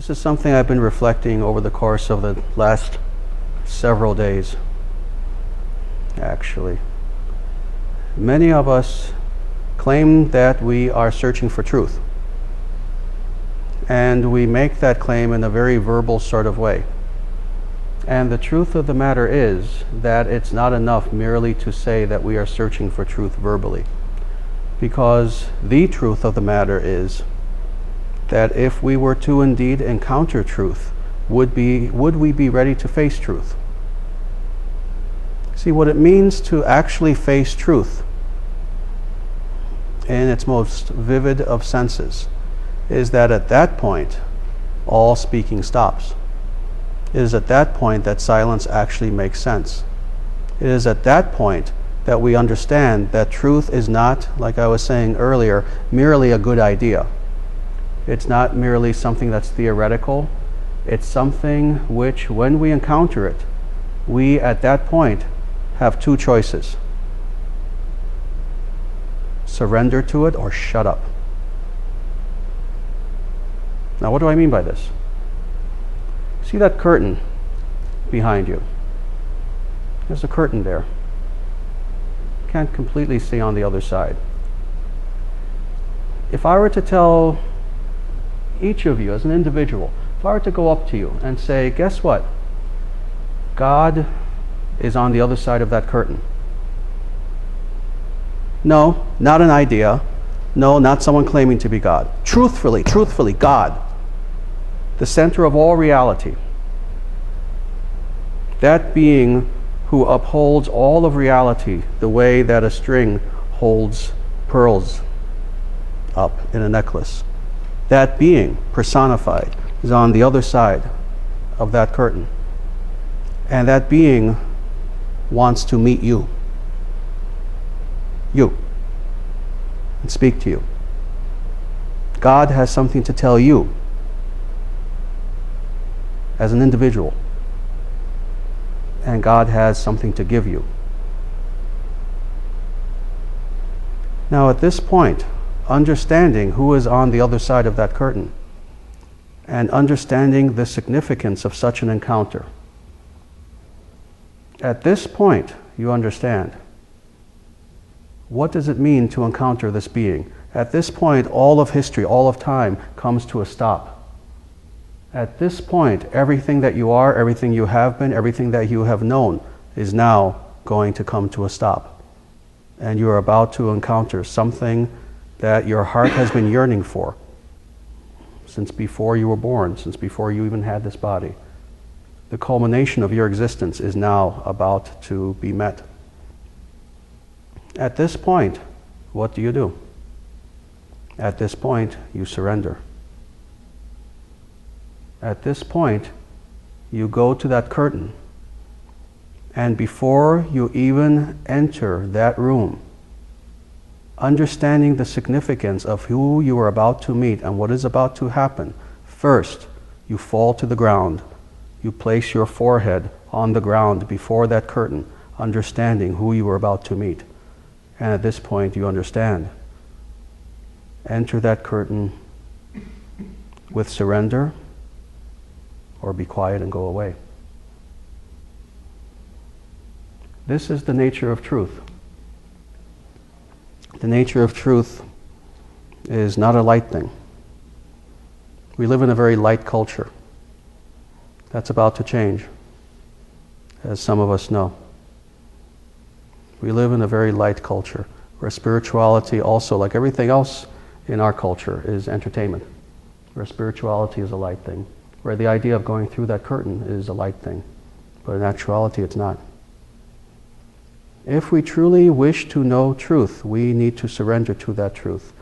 This is something I've been reflecting over the course of the last several days, actually. Many of us claim that we are searching for truth. And we make that claim in a very verbal sort of way. And the truth of the matter is that it's not enough merely to say that we are searching for truth verbally. Because the truth of the matter is that if we were to indeed encounter truth, would we be ready to face truth? See, what it means to actually face truth in its most vivid of senses is that at that point, all speaking stops. It is at that point that silence actually makes sense. It is at that point that we understand that truth is not, like I was saying earlier, merely a good idea. It's not merely something that's theoretical. It's something which, when we encounter it, we at that point have two choices. Surrender to it or shut up. Now, what do I mean by this? See that curtain behind you? There's a curtain there. Can't completely see on the other side. If I were to tell each of you as an individual, if I were to go up to you and say, guess what? God is on the other side of that curtain. No, not an idea. No, not someone claiming to be God. Truthfully, God. The center of all reality. That being who upholds all of reality the way that a string holds pearls up in a necklace. That being, personified, is on the other side of that curtain. And that being wants to meet you. You. And speak to you. God has something to tell you as an individual. And God has something to give you. Now at this point, understanding who is on the other side of that curtain and understanding the significance of such an encounter, at this point you understand, what does it mean to encounter this being? At this point, all of history, all of time comes to a stop. At this point, everything that you are, everything you have been, everything that you have known is now going to come to a stop. And you are about to encounter something that your heart has been yearning for since before you were born, since before you even had this body. The culmination of your existence is now about to be met. At this point, what do? At this point, you surrender. At this point, you go to that curtain, and before you even enter that room, understanding the significance of who you are about to meet and what is about to happen, first, you fall to the ground. You place your forehead on the ground before that curtain, understanding who you are about to meet. And at this point, you understand. Enter that curtain with surrender, or be quiet and go away. This is the nature of truth. The nature of truth is not a light thing. We live in a very light culture. That's about to change, as some of us know. We live in a very light culture, where spirituality also, like everything else in our culture, is entertainment. Where spirituality is a light thing. Where the idea of going through that curtain is a light thing. But in actuality, it's not. If we truly wish to know truth, we need to surrender to that truth.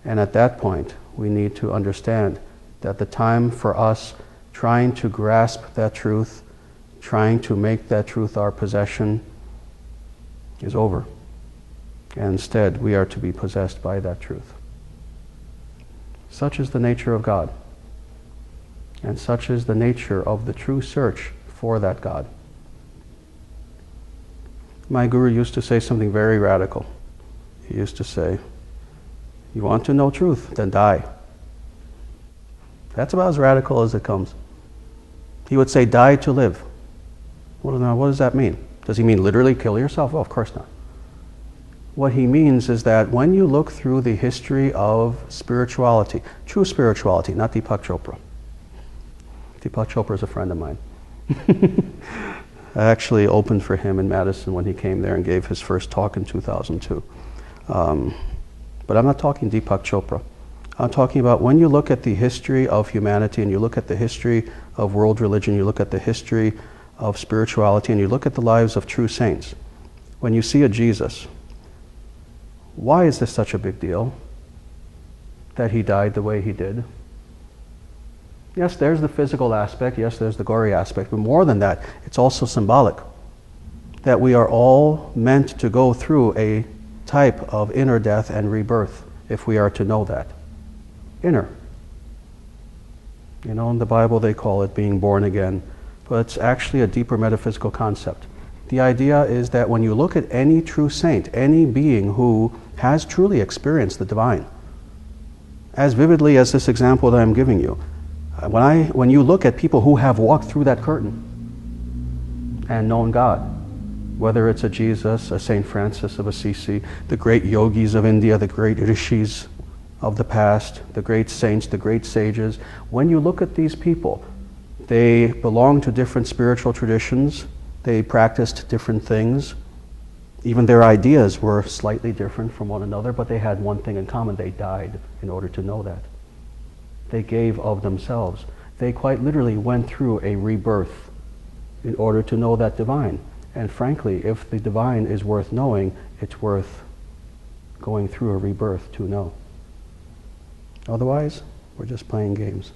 And at that point, we need to understand that the time for us trying to grasp that truth, trying to make that truth our possession, is over. And instead, we are to be possessed by that truth. Such is the nature of God. And such is the nature of the true search for that God. My guru used to say something very radical. He used to say, you want to know truth, then die. That's about as radical as it comes. He would say, die to live. Well, now, what does that mean? Does he mean literally kill yourself? Oh, of course not. What he means is that when you look through the history of spirituality, true spirituality, not Deepak Chopra. Deepak Chopra is a friend of mine. I actually opened for him in Madison when he came there and gave his first talk in 2002. But I'm not talking Deepak Chopra. I'm talking about when you look at the history of humanity and you look at the history of world religion, you look at the history of spirituality, and you look at the lives of true saints. When you see a Jesus, why is this such a big deal that he died the way he did? Yes, there's the physical aspect, yes, there's the gory aspect, but more than that, it's also symbolic. That we are all meant to go through a type of inner death and rebirth, if we are to know that. Inner. You know, in the Bible they call it being born again, but it's actually a deeper metaphysical concept. The idea is that when you look at any true saint, any being who has truly experienced the divine, as vividly as this example that I'm giving you, when you look at people who have walked through that curtain and known God, whether it's a Jesus, a Saint Francis of Assisi, the great yogis of India, the great rishis of the past, the great saints, the great sages, when you look at these people, they belong to different spiritual traditions, they practiced different things, even their ideas were slightly different from one another, but they had one thing in common: they died in order to know that. They gave of themselves. They quite literally went through a rebirth in order to know that divine. And frankly, if the divine is worth knowing, it's worth going through a rebirth to know. Otherwise, we're just playing games.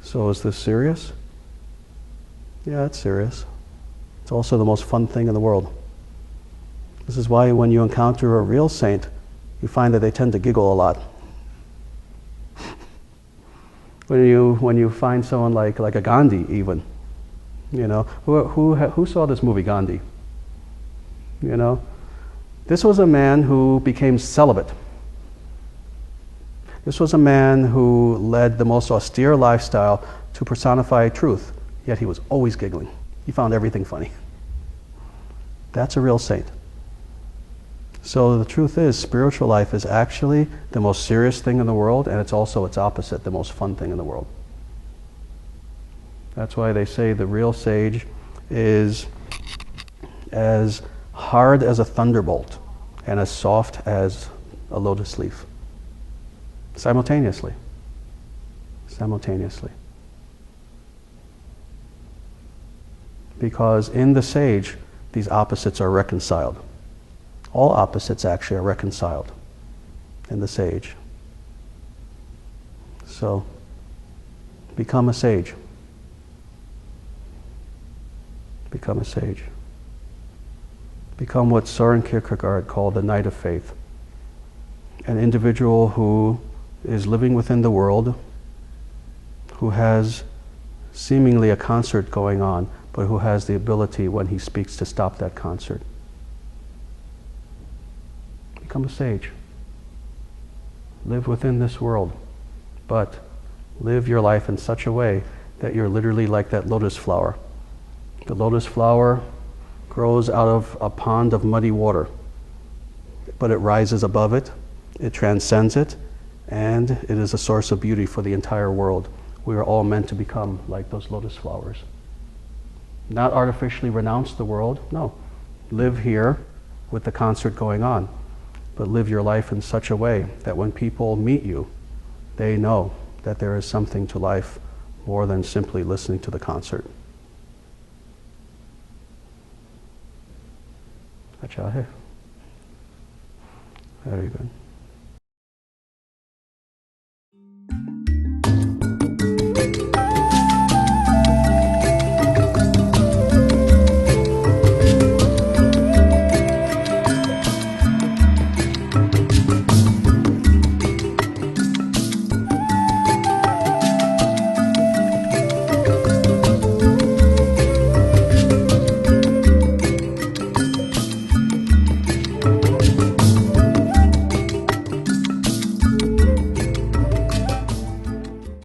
So is this serious? Yeah, it's serious. It's also the most fun thing in the world. This is why when you encounter a real saint, you find that they tend to giggle a lot. When you find someone like a Gandhi, even, you know, who saw this movie Gandhi? You know, this was a man who became celibate. This was a man who led the most austere lifestyle to personify truth, yet he was always giggling. He found everything funny. That's a real saint. So the truth is, spiritual life is actually the most serious thing in the world, and it's also its opposite, the most fun thing in the world. That's why they say the real sage is as hard as a thunderbolt and as soft as a lotus leaf. Simultaneously. Simultaneously. Because in the sage, these opposites are reconciled. All opposites actually are reconciled in the sage. So, become a sage. Become a sage. Become what Soren Kierkegaard called the knight of faith. An individual who is living within the world, who has seemingly a concert going on, but who has the ability when he speaks to stop that concert. Become a sage. Live within this world, but live your life in such a way that you're literally like that lotus flower. The lotus flower grows out of a pond of muddy water, but it rises above it, it transcends it, and it is a source of beauty for the entire world. We are all meant to become like those lotus flowers. Not artificially renounce the world, no. Live here with the concert going on, but live your life in such a way that when people meet you, they know that there is something to life more than simply listening to the concert. Acharya. Very good.